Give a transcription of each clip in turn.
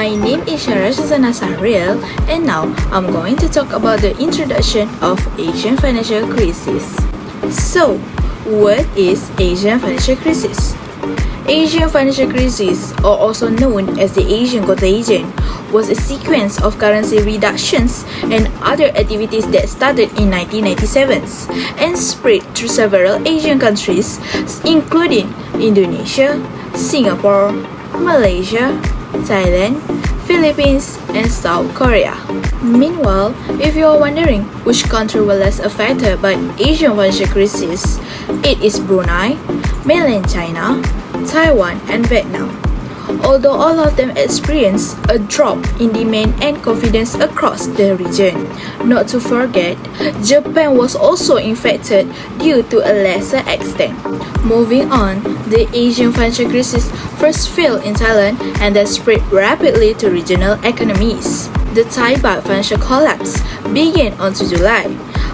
My name is Shazana Sahril, and now I'm going to talk about the introduction of Asian financial crisis. So, what is Asian financial crisis? Asian financial crisis, or also known as the Asian contagion, was a sequence of currency reductions and other activities that started in 1997 and spread through several Asian countries, including Indonesia, Singapore, Malaysia, Thailand, Philippines, and South Korea. Meanwhile, if you are wondering which country was less affected by Asian financial crisis, it is Brunei, mainland China, Taiwan, and Vietnam. Although all of them experienced a drop in demand and confidence across the region. Not to forget, Japan was also infected due to a lesser extent. Moving on, the Asian financial crisis first fell in Thailand and then spread rapidly to regional economies. The Thai baht financial collapse began on July,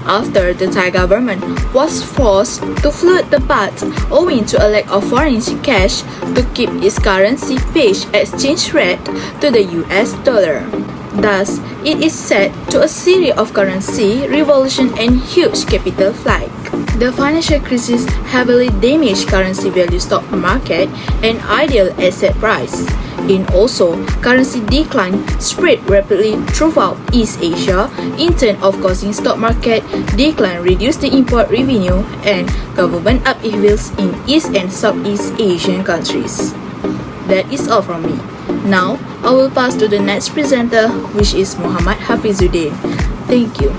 after the Thai government was forced to float the baht owing to a lack of foreign cash to keep its currency page exchange rate to the US dollar. Thus, it is set to a series of currency revolution and huge capital flight. The financial crisis heavily damaged currency value stock market and ideal asset price. And also, currency decline spread rapidly throughout East Asia, in turn of causing stock market decline, reduced the import revenue, and government upheavals in East and Southeast Asian countries. That is all from me. Now, I will pass to the next presenter, which is Muhammad Hafizuddin. Thank you.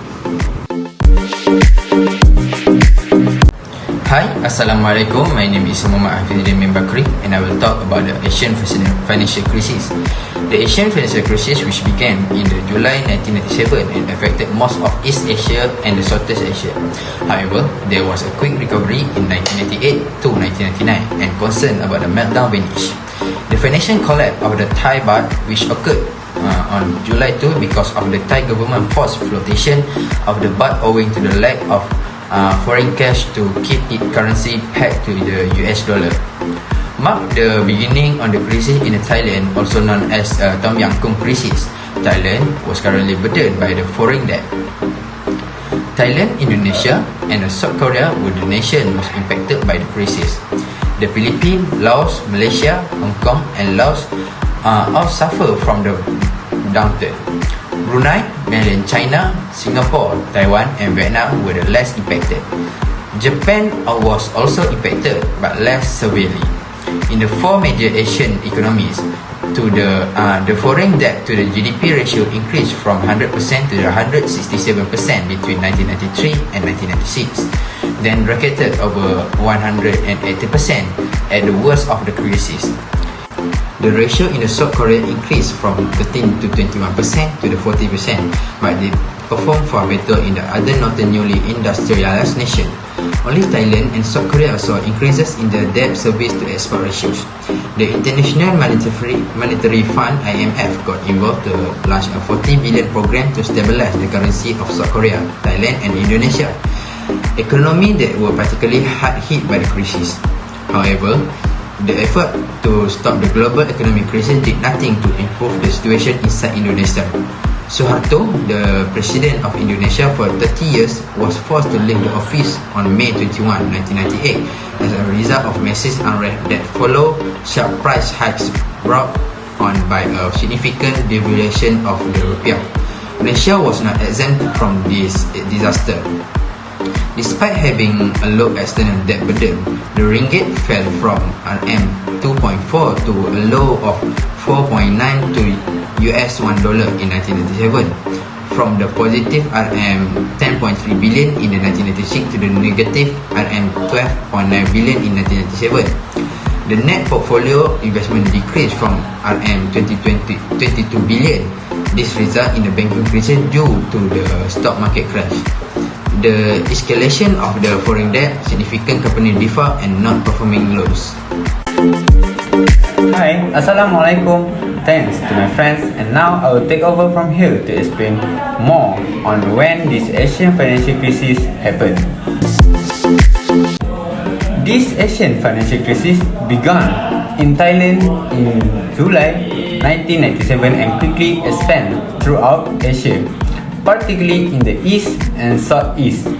Hi, Assalamualaikum. My name is Muhammad Hafizuddin bin Bakri, and I will talk about the Asian financial crisis. The Asian financial crisis, which began in the July 1997 and affected most of East Asia and the Southeast Asia. However, there was a quick recovery in 1998 to 1999, and concern about the meltdown vanished. The financial collapse of the Thai baht, which occurred on July 2 because of the Thai government forced flotation of the baht owing to the lack of foreign cash to keep its currency pegged to the US dollar, marked the beginning of the crisis in Thailand, also known as Tom Yang Kung crisis. Thailand was currently burdened by the foreign debt. Thailand, Indonesia, and South Korea were the nations most impacted by the crisis. The Philippines, Laos, Malaysia, Hong Kong, and Laos all suffer from the downturn. Brunei, mainland China, Singapore, Taiwan, and Vietnam were the less impacted. Japan was also impacted, but less severely. In the four major Asian economies, the foreign debt to the GDP ratio increased from 100% to 167% between 1993 and 1996, then rocketed over 180% at the worst of the crisis. The ratio in the South Korea increased from 13 to 21% to the 40%, but they performed far better in the other not newly industrialized nations. Only Thailand and South Korea saw increases in the debt service to export ratios. The International Monetary Fund (IMF) got involved to launch a 40 billion program to stabilize the currency of South Korea, Thailand, and Indonesia, economies that were particularly hard hit by the crisis. However, the effort to stop the global economic crisis did nothing to improve the situation inside Indonesia. Suharto, the president of Indonesia for 30 years, was forced to leave the office on May 21, 1998 as a result of massive unrest that followed sharp price hikes brought on by a significant devaluation of the rupiah. Malaysia was not exempt from this disaster. Despite having a low external debt burden, the ringgit fell from RM 2.4 to a low of 4.9 to US $1 in 1997, from the positive RM 10.3 billion in the 1996 to the negative RM 12.9 billion in 1997. The net portfolio investment decreased from RM 22 billion. This resulted in the banking crisis due to the stock market crash. The escalation of the foreign debt, significant company default, and non-performing loans. Hi, Assalamualaikum. Thanks to my friends, and now I will take over from here to explain more on when this Asian financial crisis happened. This Asian financial crisis began in Thailand in July 1997 and quickly expand throughout Asia, particularly in the East and Southeast.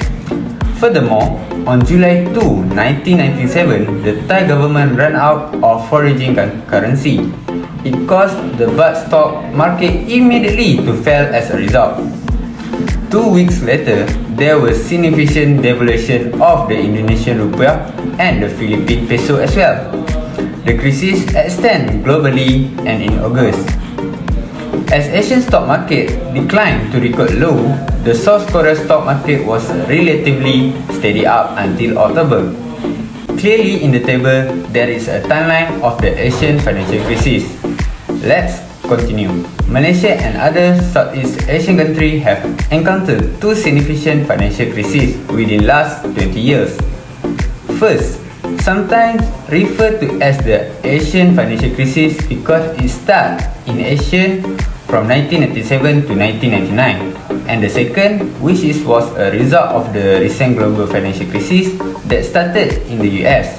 Furthermore, on July 2, 1997, the Thai government ran out of foreign currency. It caused the baht stock market immediately to fall as a result. 2 weeks later, there was significant devaluation of the Indonesian rupiah and the Philippine peso as well. The crisis extended globally and in August. As Asian stock market declined to record low, the South Korea stock market was relatively steady up until October. Clearly in the table, there is a timeline of the Asian financial crisis. Let's continue. Malaysia and other Southeast Asian countries have encountered two significant financial crises within last 20 years. First, sometimes referred to as the Asian financial crisis because it started in Asia from 1997 to 1999, and the second, which was a result of the recent global financial crisis that started in the US.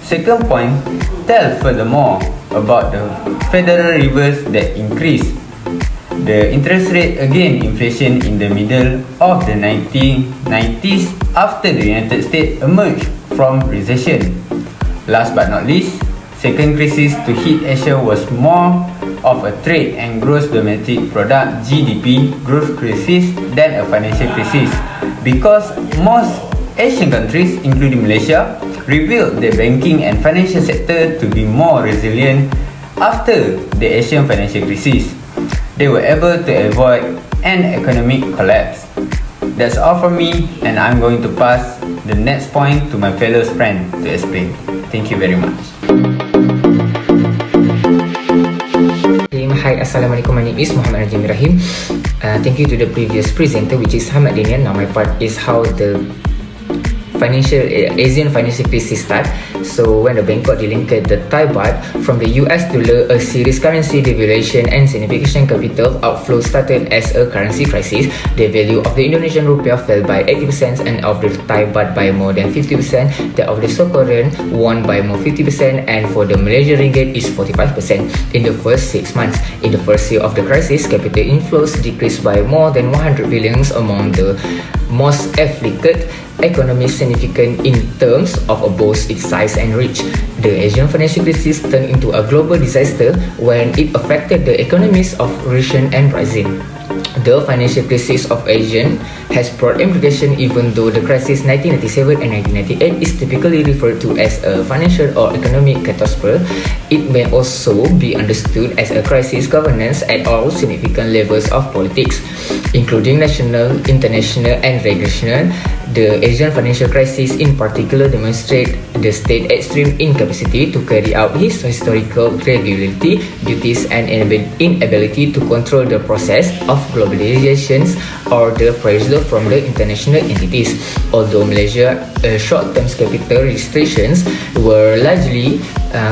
Second point, tell furthermore about the Federal Reserve that increased the interest rate against inflation in the middle of the 1990s after the United States emerged from recession. Last but not least, second crisis to hit Asia was more of a trade and gross domestic product (GDP) growth crisis than a financial crisis, because most Asian countries, including Malaysia, rebuilt their banking and financial sector to be more resilient after the Asian financial crisis. They were able to avoid an economic collapse. That's all from me, and I'm going to pass the next point to my fellow friend to explain. Thank you very much. Hi, Assalamualaikum. My name is Muhammad Najim Rahim. Thank you to the previous presenter, which is Hamad Dinian. Now my part is how the Asian financial crisis start. So when the Bangkok delinquent the Thai baht from the US dollar, a serious currency devaluation and significant capital outflow started as a currency crisis. The value of the Indonesian rupiah fell by 80% and of the Thai baht by more than 50%. That of the South Korean won by more 50%, and for the Malaysian ringgit is 45% in the first 6 months. In the first year of the crisis, capital inflows decreased by more than 100 billion among the most afflicted economies, significant in terms of both its size and reach. The Asian financial crisis turned into a global disaster when it affected the economies of Russia and Brazil. The financial crisis of Asia has broad implications, even though the crisis 1997 and 1998 is typically referred to as a financial or economic catastrophe. It may also be understood as a crisis governance at all significant levels of politics, including national, international, and regional. The Asian financial crisis in particular demonstrates the state's extreme incapacity to carry out its historical regulatory duties and inability to control the process of globalization or the pressure from the international entities. Although Malaysia's short-term capital restrictions were largely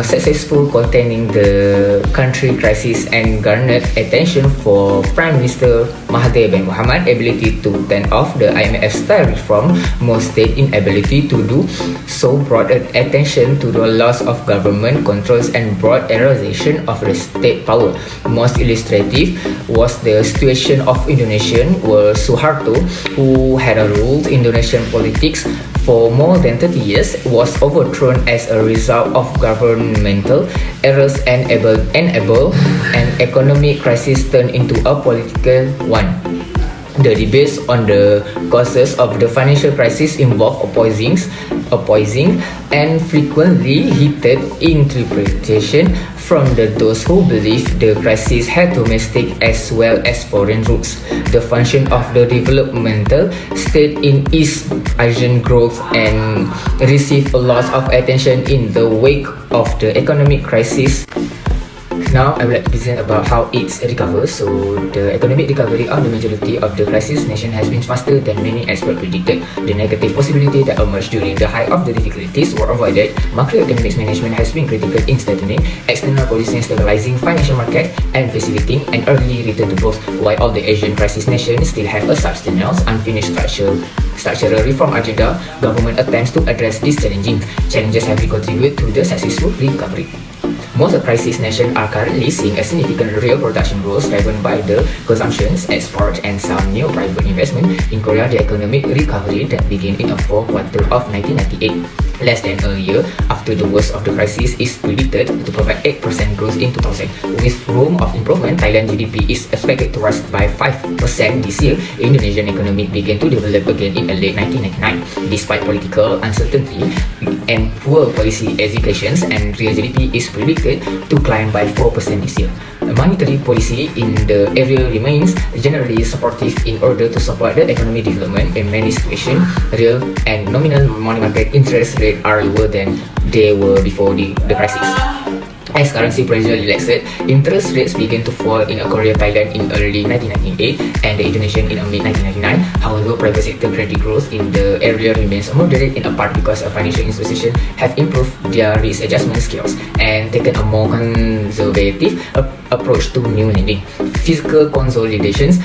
successful containing the country crisis and garnered attention for Prime Minister Mahathir bin Mohamad ability to turn off the IMF style reform, most state inability to do so brought attention to the loss of government controls and broad erosion of the state power. Most illustrative was the situation of Indonesian where Suharto, who had ruled Indonesian politics for more than 30 years, was overthrown as a result of governmental errors and an economic crisis turned into a political one. The debates on the causes of the financial crisis involve opposing and frequently heated interpretation from those who believe the crisis had domestic as well as foreign roots. The function of the developmental state in East Asian growth and received a lot of attention in the wake of the economic crisis. Now, I would like to present about how it's recovered. So, the economic recovery of the majority of the crisis nation has been faster than many experts predicted. The negative possibility that emerged during the height of the difficulties were avoided. Macroeconomics management has been critical in strengthening external policy and stabilizing financial market and facilitating an early return to growth. While all the Asian crisis nations still have a substantial unfinished structural reform agenda, government attempts to address these challenges have contributed to the successful recovery. Most crisis nations are currently seeing a significant real production growth driven by the consumptions, export, and some new private investment. In Korea, the economic recovery that began in the fourth quarter of 1998, less than a year after the worst of the crisis, is predicted to provide 8% growth in 2000. With room of improvement, Thailand GDP is expected to rise by 5% this year. Indonesian economy began to develop again in late 1999. Despite political uncertainty and poor policy executions, and real GDP is predicted to climb by 4% this year. Monetary policy in the area remains generally supportive in order to support the economic development. In many situations, real and nominal money market interest rates are lower than they were before the crisis. As currency pressure relaxed, interest rates began to fall in Korea, Thailand in early 1998 and the Indonesia in mid-1999. However, private sector credit growth in the area remains moderate, in part because financial institutions have improved their risk adjustment skills and taken a more conservative approach to new lending. Fiscal consolidations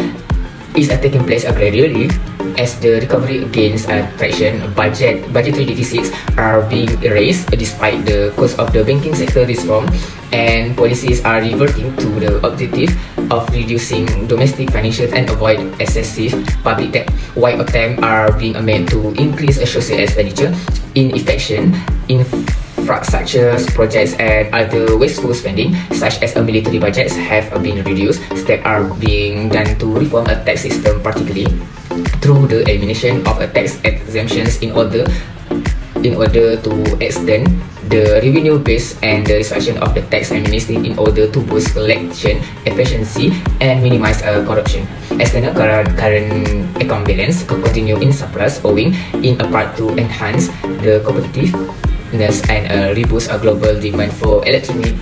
is taking place gradually as the recovery gains traction. Budgetary deficits are being erased despite the cost of the banking sector reform, and policies are reverting to the objective of reducing domestic financials and avoid excessive public debt, while attempts are being made to increase social expenditure. In effect, infrastructure projects and other wasteful spending, such as military budgets, have been reduced. Steps are being done to reform a tax system, particularly through the elimination of tax exemptions in order to extend the revenue base and the reduction of the tax amnesty in order to boost collection efficiency and minimize corruption. External current account balance continue in surplus, owing in a part to enhance the competitiveness and reboost a global demand for electronic,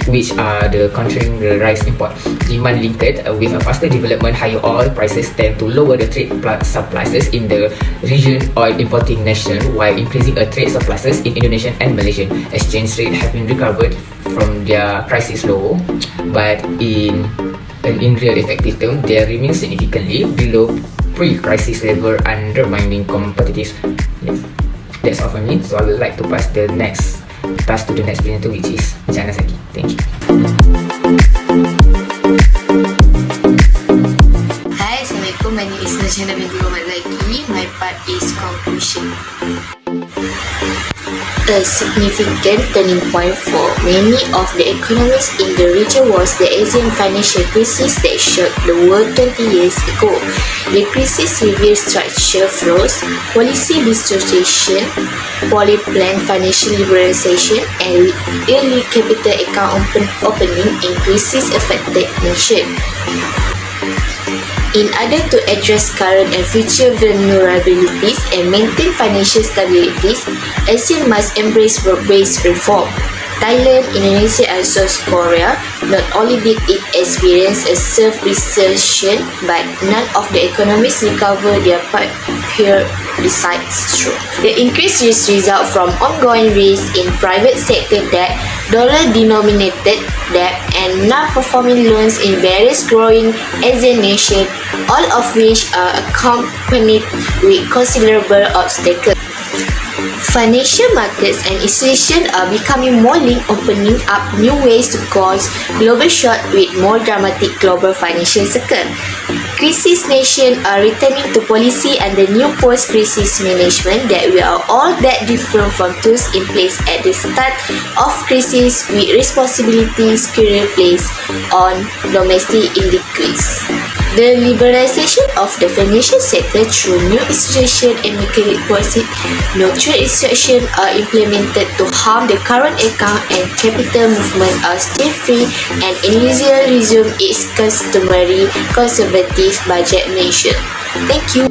which are the countering the rise import. Demand linked with a faster development, higher oil prices tend to lower the trade surpluses in the region oil importing nation, while increasing trade surpluses in Indonesia and Malaysia. Exchange rate have been recovered from their crisis low, but in real effective terms, they remain significantly below pre-crisis level, undermining competitiveness. That's all from me. So I would like to pass the next task to the next presenter, which is Jana Saki. Thank you. Hi, Assalamualaikum. My name is Najana binti Muhammad Zaki. My part is conclusion. A significant turning point for many of the economies in the region was the Asian financial crisis that shook the world 20 years ago. The crisis revealed structural flaws, policy distortion, poorly planned financial liberalization, and early capital account opening in crisis-affected nations. In order to address current and future vulnerabilities and maintain financial stability, ASEAN must embrace broad-based reform. Thailand, Indonesia, and South Korea not only did it experience a self-recession, but none of the economies recovered their besides true. The increased risk result from ongoing risk in private sector debt, dollar-denominated debt, and non-performing loans in various growing Asian nations, all of which are accompanied with considerable obstacles. Financial markets and institutions are becoming more linked, opening up new ways to cause global shock with more dramatic global financial cycle. Crisis nations are returning to policy and the new post-crisis management that we are all that different from those in place at the start of crisis, with responsibilities squarely placed on domestic individuals. The liberalization of the financial sector through new institutions and credit policy, no trade restrictions are implemented to harm the current account, and capital movement are still free, and Indonesia resume its customary conservative budget measure. Thank you.